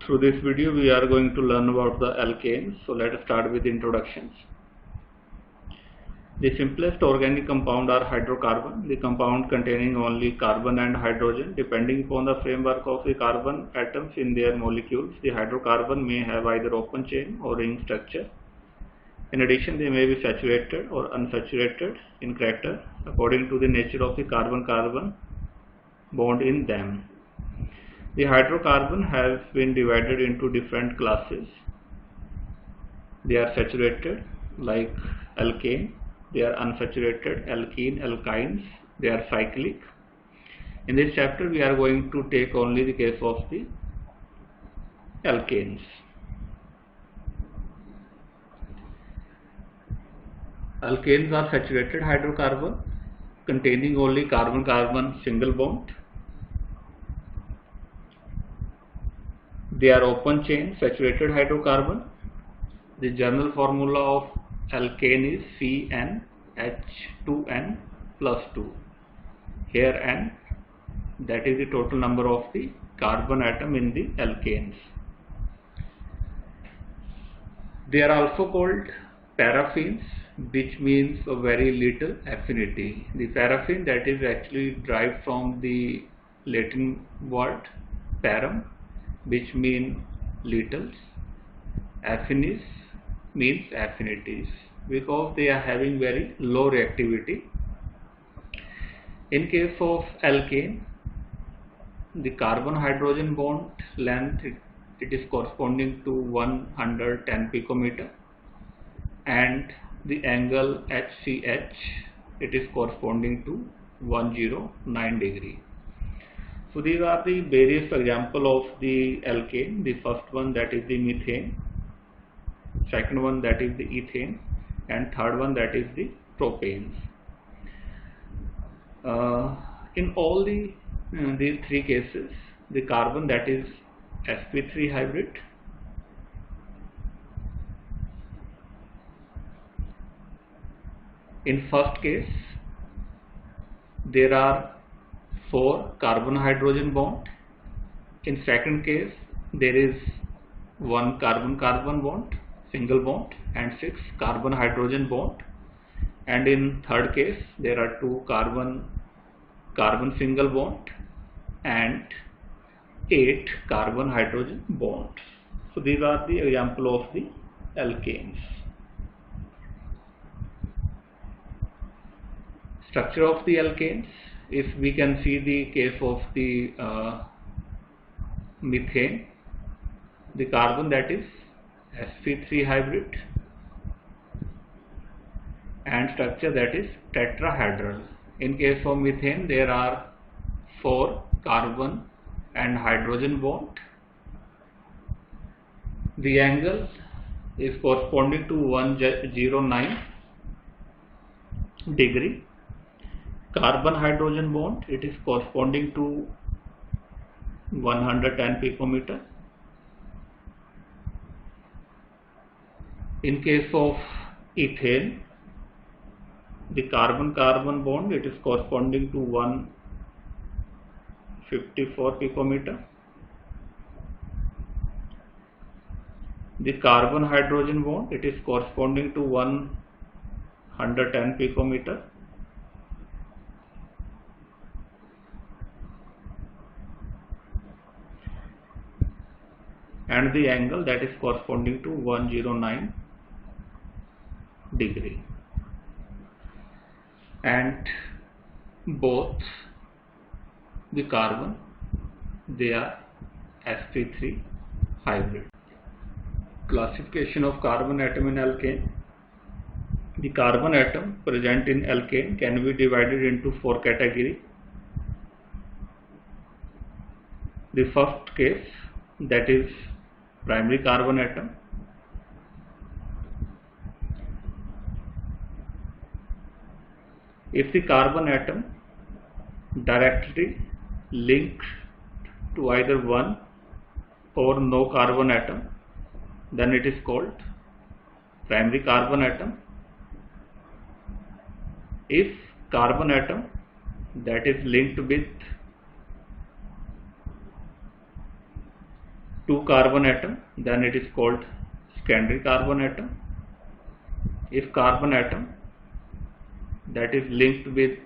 Through this video we are going to learn about the alkanes. So let us start with introductions. The simplest organic compound are hydrocarbon, the compound containing only carbon and hydrogen. Depending upon the framework of the carbon atoms in their molecules, the hydrocarbon may have either open chain or ring structure. In addition, they may be saturated or unsaturated in character according to the nature of the carbon-carbon bond in them. The hydrocarbon has been divided into different classes. They are saturated like alkane, they are unsaturated alkene, alkynes, they are cyclic. In this chapter we are going to take only the case of the alkanes. Alkanes are saturated hydrocarbon containing only carbon-carbon single bond. They are open chain saturated hydrocarbon. The general formula of alkane is CnH2n plus 2. Here n, that is the total number of the carbon atom in the alkanes. They are also called paraffins, which means a very little affinity. The paraffin, that is actually derived from the Latin word param, which mean littles. Affinis means affinities, because they are having very low reactivity. In case of alkane, the carbon hydrogen bond length it is corresponding to 110 picometer, and the angle HCH it is corresponding to 109 degree. So these are the various examples of the alkane. The first one, that is the methane, second one, that is the ethane, and third one, that is the propanes. In all these three cases, the carbon, that is sp3 hybrid, in first case there are 4 carbon hydrogen bond. In second case there is 1 carbon carbon bond, single bond, and 6 carbon hydrogen bond. And in third case there are 2 carbon carbon single bond and 8 carbon hydrogen bonds. So these are the example of the alkanes. Structure of the alkanes. If we can see the case of the methane, the carbon, that is sp3 hybrid, and structure, that is tetrahedral. In case of methane there are 4 carbon and hydrogen bond. The angle is corresponding to 109 degree. Carbon hydrogen bond, it is corresponding to 110 picometer. In case of ethane, the carbon carbon bond, it is corresponding to 154 picometer. The carbon hydrogen bond, it is corresponding to 110 picometer. And the angle, that is corresponding to 109 degree. And both the carbon, they are sp3 hybrid. Classification of carbon atom in alkane. The carbon atom present in alkane can be divided into 4 categories. The first case, that is primary carbon atom. If the carbon atom directly links to either one or no carbon atom, then it is called primary carbon atom. If carbon atom that is linked with 2 carbon atom, then it is called secondary carbon atom. If carbon atom that is linked with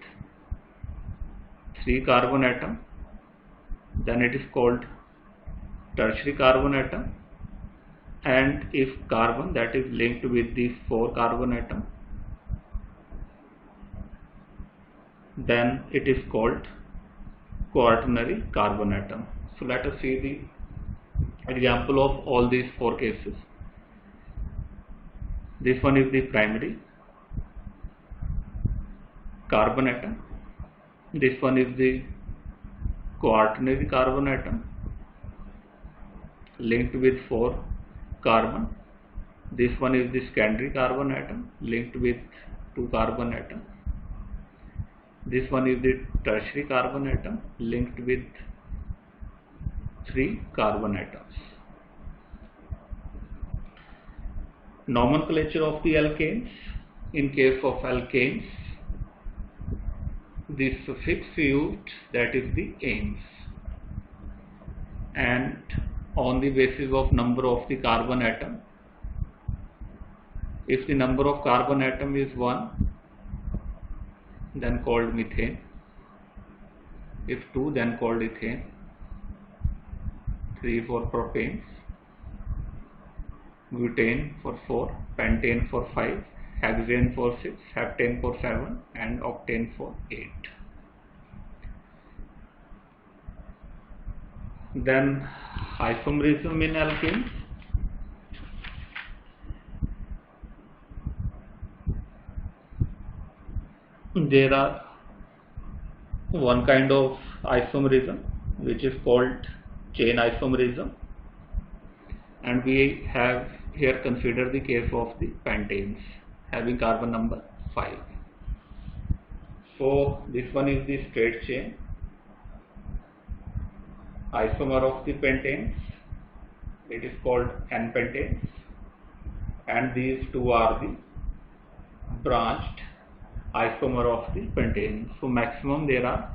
3 carbon atom, then it is called tertiary carbon atom. And if carbon that is linked with the 4 carbon atom, then it is called quaternary carbon atom. So let us see the example of all these 4 cases. This one is the primary carbon atom. This one is the quaternary carbon atom linked with 4 carbon. This one is the secondary carbon atom linked with 2 carbon atom. This one is the tertiary carbon atom linked with 3 carbon atoms. Nomenclature of the alkanes. In case of alkanes, the suffix used, that is the -ane, and on the basis of number of the carbon atom. If the number of carbon atom is 1, then called methane. If 2, then called ethane. 3 for propane, butane for 4, pentane for 5, hexane for 6, heptane for 7, and octane for 8. Then isomerism in alkanes. There are one kind of isomerism which is called chain isomerism, and we have here considered the case of the pentanes having carbon number 5. So this one is the straight chain isomer of the pentanes. It is called N-pentanes, and these two are the branched isomer of the pentane. So maximum there are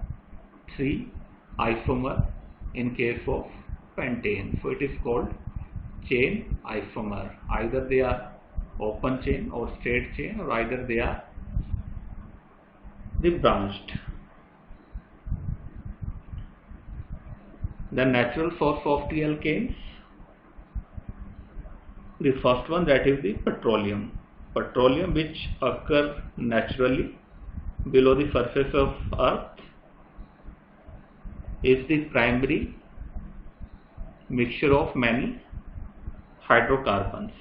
3 isomer in case of pentane. So it is called chain isomer. Either they are open chain or straight chain, or either they are the branched. The natural source of the alkanes. The first one, that is the petroleum. Petroleum which occurs naturally below the surface of earth is the primary mixture of many hydrocarbons.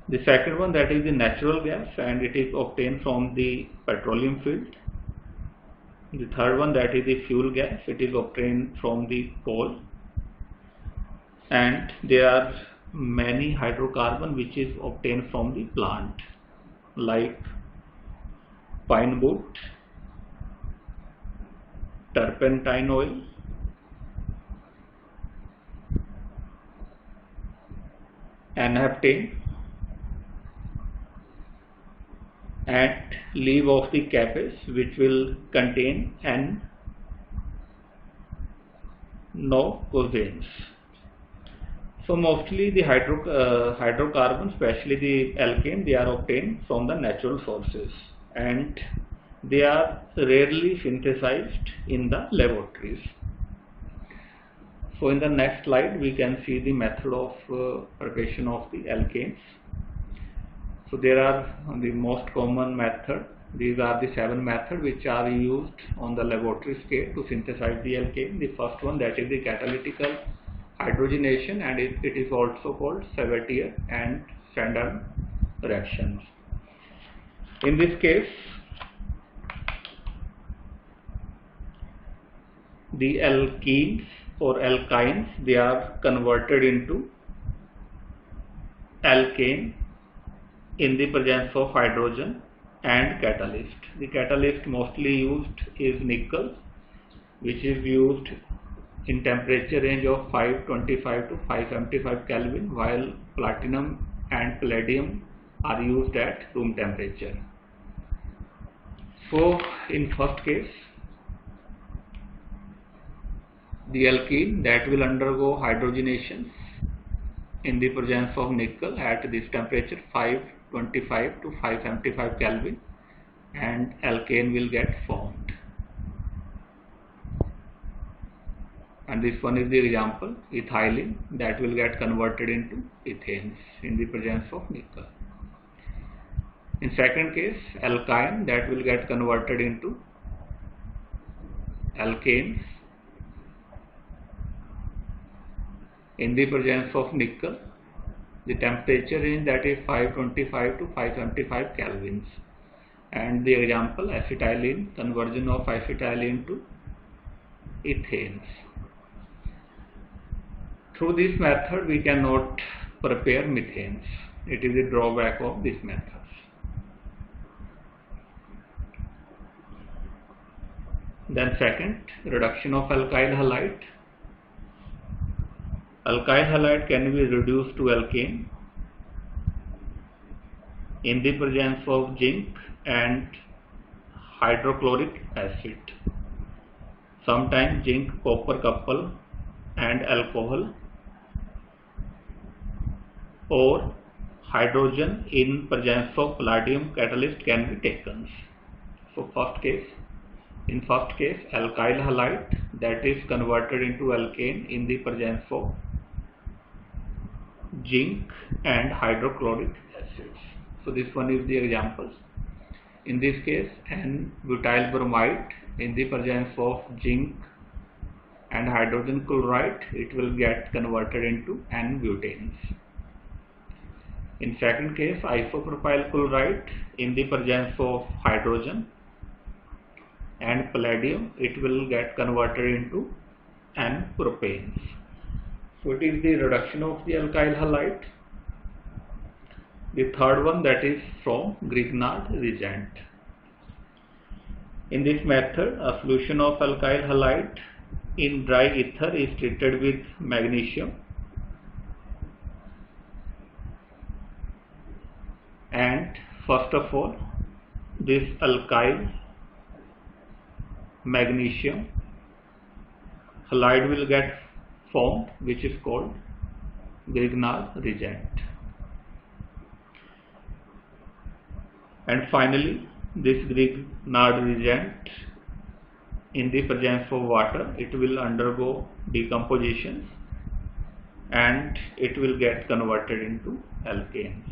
The second one, that is the natural gas, and it is obtained from the petroleum field. The third one, that is the fuel gas, it is obtained from the coal. And there are many hydrocarbon which is obtained from the plant, like pine wood, turpentine oil, N-heptane, and leaf of the cabbage which will contain N-nocosanes. So mostly the hydrocarbons, especially the alkane, they are obtained from the natural sources, and they are rarely synthesized in the laboratories. So in the next slide we can see the method of preparation of the alkanes. So there are the most common method. These are the 7 methods which are used on the laboratory scale to synthesize the alkane. The first one, that is the Catalytical Hydrogenation, and it is also called Sabatier and Standard reactions. In this case, the alkenes or alkynes, they are converted into alkane in the presence of hydrogen and catalyst. The catalyst mostly used is nickel, which is used in temperature range of 525 to 575 Kelvin, while platinum and palladium are used at room temperature. So in first case, The alkene that will undergo hydrogenation in the presence of nickel at this temperature 525 to 575 Kelvin, and alkane will get formed. And this one is the example, ethylene that will get converted into ethanes in the presence of nickel. In second case, alkyne that will get converted into alkanes in the presence of nickel. The temperature range that is 525 to 575 Kelvins. And the example, acetylene, conversion of acetylene to ethanes. Through this method we cannot prepare methanes. It is a drawback of this method. Then second, reduction of alkyl halide. Alkyl halide can be reduced to alkane in the presence of zinc and hydrochloric acid. Sometimes zinc copper couple and alcohol, or hydrogen in presence of palladium catalyst can be taken. So in first case alkyl halide that is converted into alkane in the presence of zinc and hydrochloric acids. So this one is the examples. In this case, N-butyl bromide in the presence of zinc and hydrogen chloride, it will get converted into N-butanes. In second case, isopropyl chloride in the presence of hydrogen and palladium, it will get converted into N-propanes. So it is the reduction of the alkyl halide. The third one, that is from Grignard reagent. In this method, a solution of alkyl halide in dry ether is treated with magnesium, and first of all this alkyl magnesium halide will get formed, which is called Grignard reagent. And finally, this Grignard reagent in the presence of water, it will undergo decomposition and it will get converted into alkanes.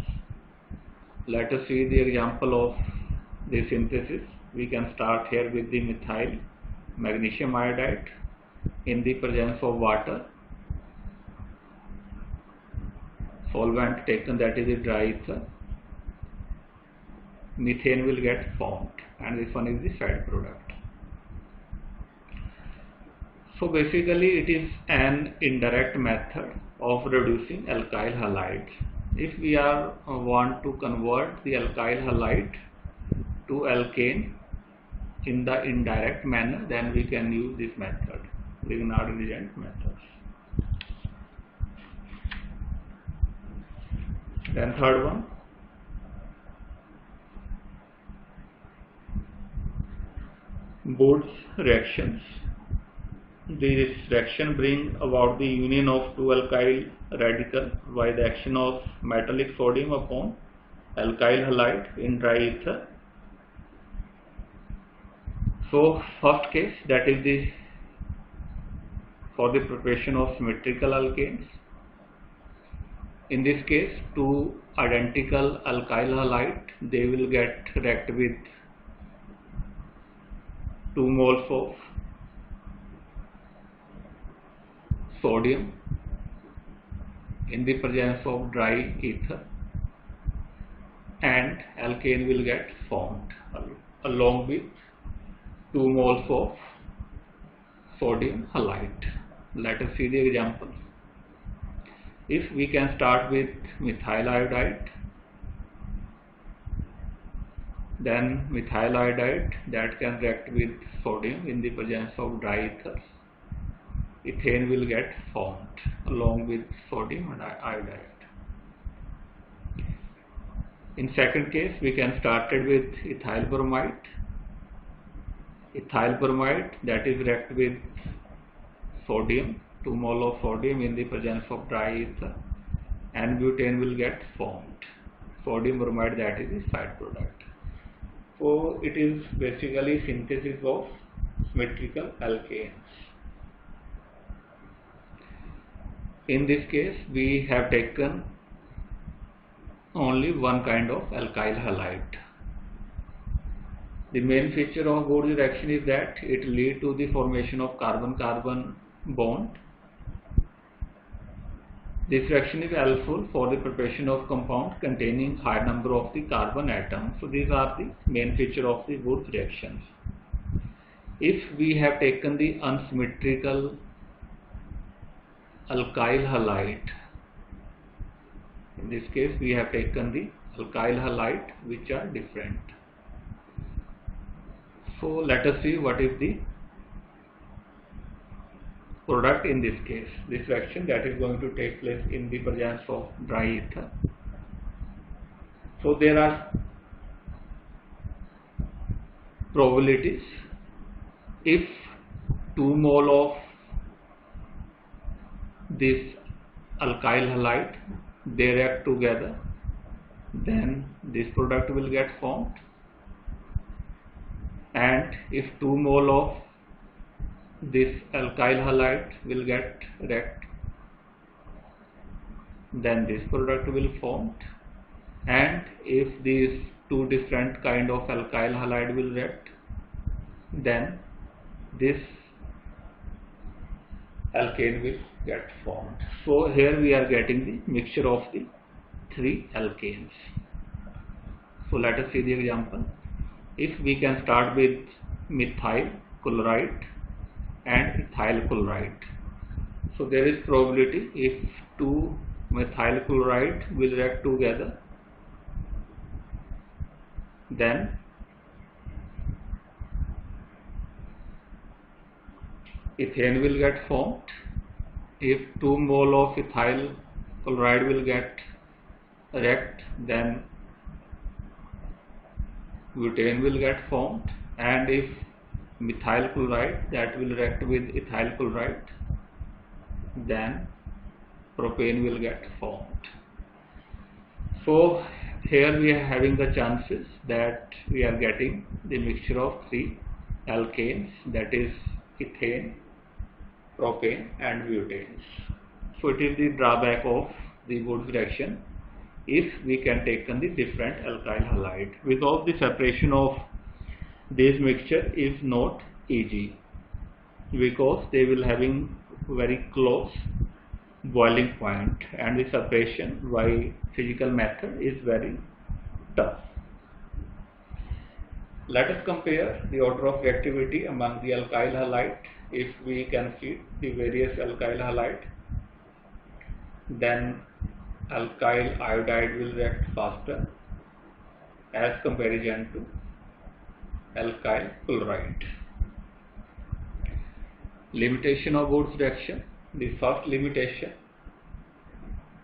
Let us see the example of the synthesis. We can start here with the methyl magnesium iodide in the presence of water. Solvent taken, that is a dry ether. Methane will get formed, and this one is the side product. So basically it is an indirect method of reducing alkyl halides. If we want to convert the alkyl halide to alkane in the indirect manner, then we can use this method, Grignard reagent methods. Then third one, Wurtz reactions. This reaction brings about the union of two alkyl radicals by the action of metallic sodium upon alkyl halide in dry ether. So first case, that is for the preparation of symmetrical alkanes. In this case, two identical alkyl halide, they will get react with 2 moles of sodium in the presence of dry ether, and alkane will get formed along with 2 moles of sodium halide. Let us see the example. If we can start with methyl iodide, then methyl iodide that can react with sodium in the presence of dry ether, ethane will get formed along with sodium and iodide. In second case, we can start with ethyl bromide. Ethyl bromide that is react with sodium, 2 mole of sodium in the presence of dry ether, and butane will get formed. Sodium bromide, that is the side product. So it is basically synthesis of symmetrical alkanes. In this case, we have taken only one kind of alkyl halide. The main feature of Wurtz reaction is that it leads to the formation of carbon-carbon bond. This reaction is helpful for the preparation of compound containing high number of the carbon atoms. So these are the main feature of the Wurtz reactions. If we have taken the unsymmetrical alkyl halide, in this case we have taken the alkyl halide which are different. So let us see what is the product in this case. This reaction that is going to take place in the presence of dry ether. So there are probabilities. If 2 mole of this alkyl halide they react together, then this product will get formed, and if 2 mole of this alkyl halide will get react, then this product will formed, and if these two different kind of alkyl halide will react, then this alkane will get formed. So here we are getting the mixture of the 3 alkanes. So let us see the example. If we can start with methyl chloride and ethyl chloride. So there is probability if 2 methyl chloride will react together, then ethane will get formed. If 2 mole of ethyl chloride will get react, then butane will get formed, and if methyl chloride that will react with ethyl chloride, then propane will get formed. So here we are having the chances that we are getting the mixture of 3 alkanes, that is ethane, propane and butanes. So it is the drawback of the Wurtz reaction if we can take the different alkyl halide. Without the separation of this mixture is not easy, because they will having very close boiling point, and the separation by physical method is very tough. Let us compare the order of reactivity among the alkyl halide. If we can see the various alkyl halide, then alkyl iodide will react faster as comparison to alkyl chloride. Limitation of Wurtz reaction. The first limitation,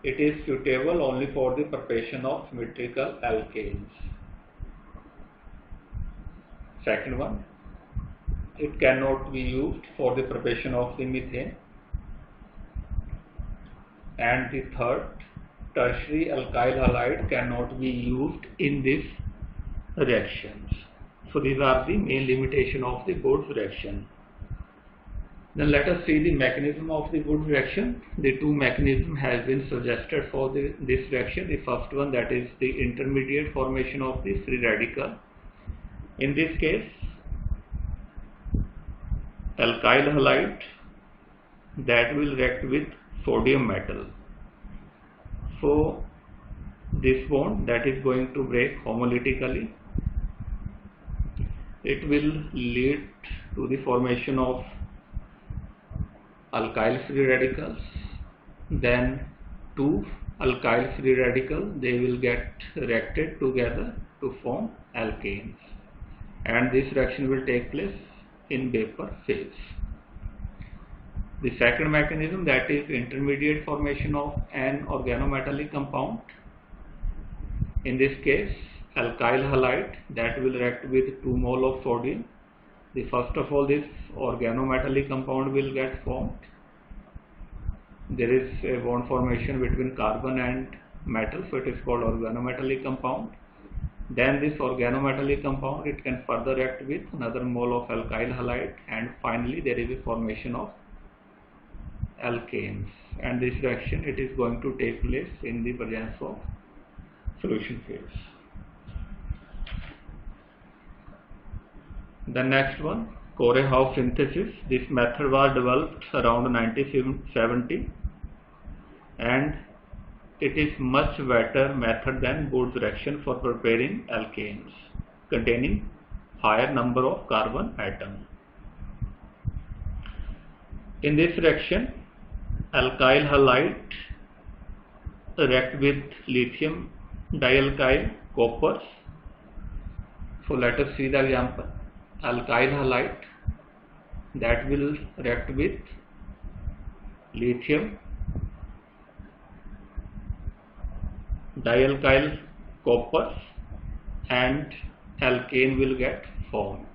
it is suitable only for the preparation of symmetrical alkanes. Second one, it cannot be used for the preparation of the methane. And the third, tertiary alkyl halide cannot be used in these reactions. So these are the main limitation of the Wurtz reaction. Then let us see the mechanism of the Wurtz reaction. The two mechanisms has been suggested for this reaction. The first one, that is the intermediate formation of the free radical. In this case, alkyl halide that will react with sodium metal. So this bond that is going to break homolytically, it will lead to the formation of alkyl free radicals. Then two alkyl free radicals, they will get reacted together to form alkanes, and this reaction will take place in vapor phase. The second mechanism, that is intermediate formation of an organometallic compound. In this case, alkyl halide that will react with 2 mole of sodium. The first of all, this organometallic compound will get formed, there is a bond formation between carbon and metal, so it is called organometallic compound. Then this organometallic compound, it can further react with another mole of alkyl halide, and finally there is a formation of alkanes, and this reaction, it is going to take place in the presence of solution phase. The next one, Core-House synthesis. This method was developed around 1970, and it is much better method than Wurtz reaction for preparing alkanes containing higher number of carbon atoms. In this reaction, alkyl halide react with lithium dialkyl coppers. So let us see the example. Alkyl halide that will react with lithium dialkyl coppers, and alkane will get formed.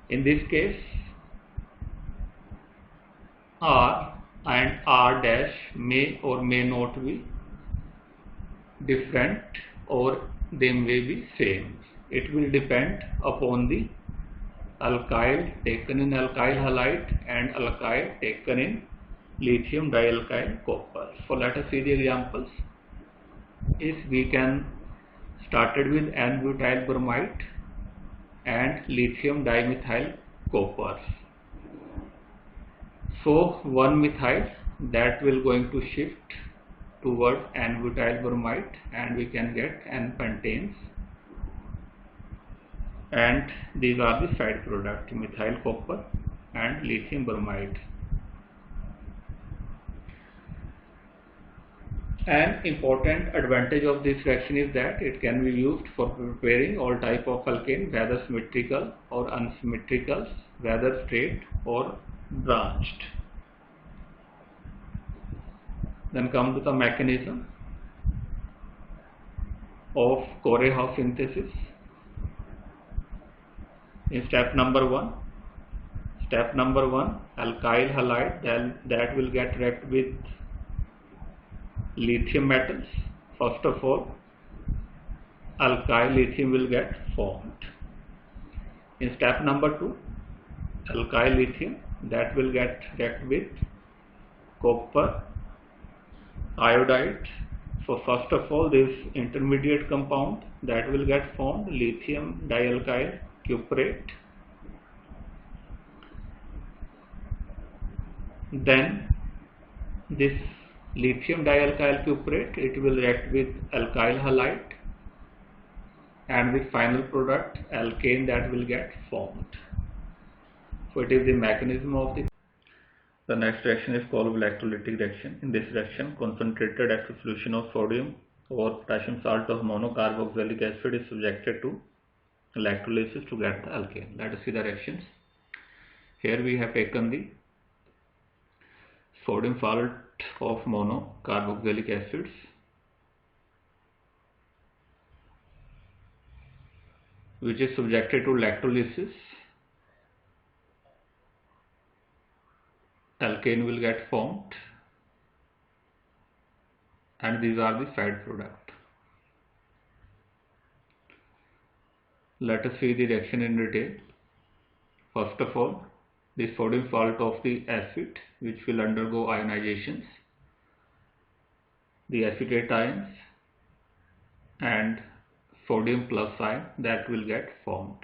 In this case, R and R dash may or may not be different, or they may be same. It will depend upon the alkyl taken in alkyl halide and alkyl taken in lithium dialkyl copper. So let us see the examples. If we can started with N-butyl bromide and lithium dimethyl copper. So 1-methyl that will going to shift towards N-butyl bromide, and we can get N-pentanes, and these are the side product, methyl copper and lithium bromide. An important advantage of this reaction is that it can be used for preparing all type of alkane, whether symmetrical or unsymmetrical, whether straight or branched. Then come to the mechanism of Core-House synthesis. In step number 1, alkyl halide that will get react with lithium metals. First of all, alkyl lithium will get formed. In step number 2, alkyl lithium that will get react with copper iodide. So first of all, this intermediate compound that will get formed, lithium dialkyl cuprate. Then this lithium dialkyl cuprate, it will react with alkyl halide, and the final product alkane that will get formed. So it is the mechanism of the next reaction is called electrolytic reaction. In this reaction, concentrated active solution of sodium or potassium salt of monocarboxylic acid is subjected to electrolysis to get the alkane. Let us see the reactions. Here we have taken the sodium salt of monocarboxylic acids, which is subjected to electrolysis. Alkane will get formed, and these are the side product. Let us see the reaction in detail. First of all, the sodium salt of the acid, which will undergo ionizations, the acetate ions and sodium plus ion that will get formed.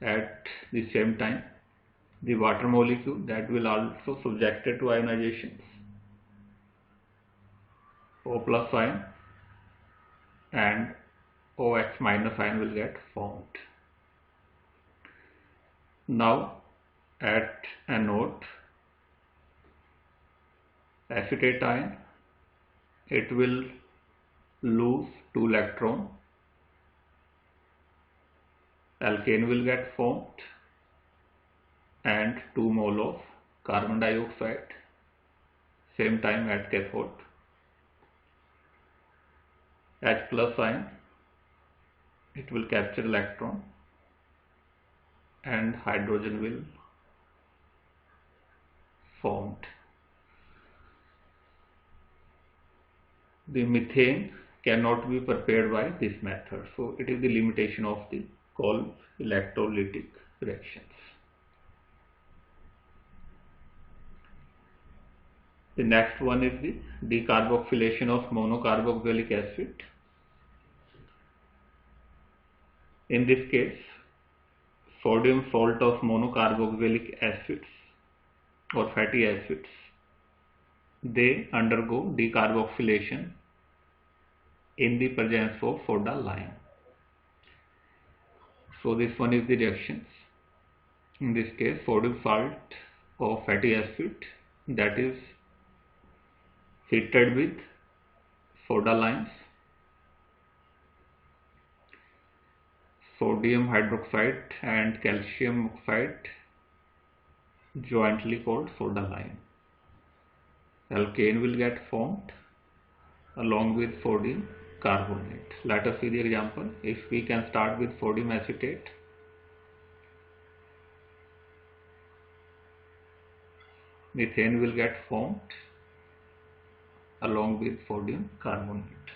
At the same time, the water molecule that will also subjected to ionizations, O plus ion and OX minus ion will get formed. Now at anode, acetate ion, it will lose 2 electrons, alkane will get formed, and 2 mole of carbon dioxide, same time at cathode. H plus ion, it will capture electron, and hydrogen will formed. The methane cannot be prepared by this method, so it is the limitation of the Kolbe electrolytic reactions. The next one is the decarboxylation of monocarboxylic acid. In this case, sodium salt of monocarboxylic acids or fatty acids, they undergo decarboxylation in the presence of soda lime. So this one is the reactions. In this case, sodium salt of fatty acid, that is heated with soda limes, sodium hydroxide and calcium oxide, jointly called soda lime. Alkane will get formed along with sodium carbonate. Let us see the example. If we can start with sodium acetate, methane will get formed along with sodium carbonate.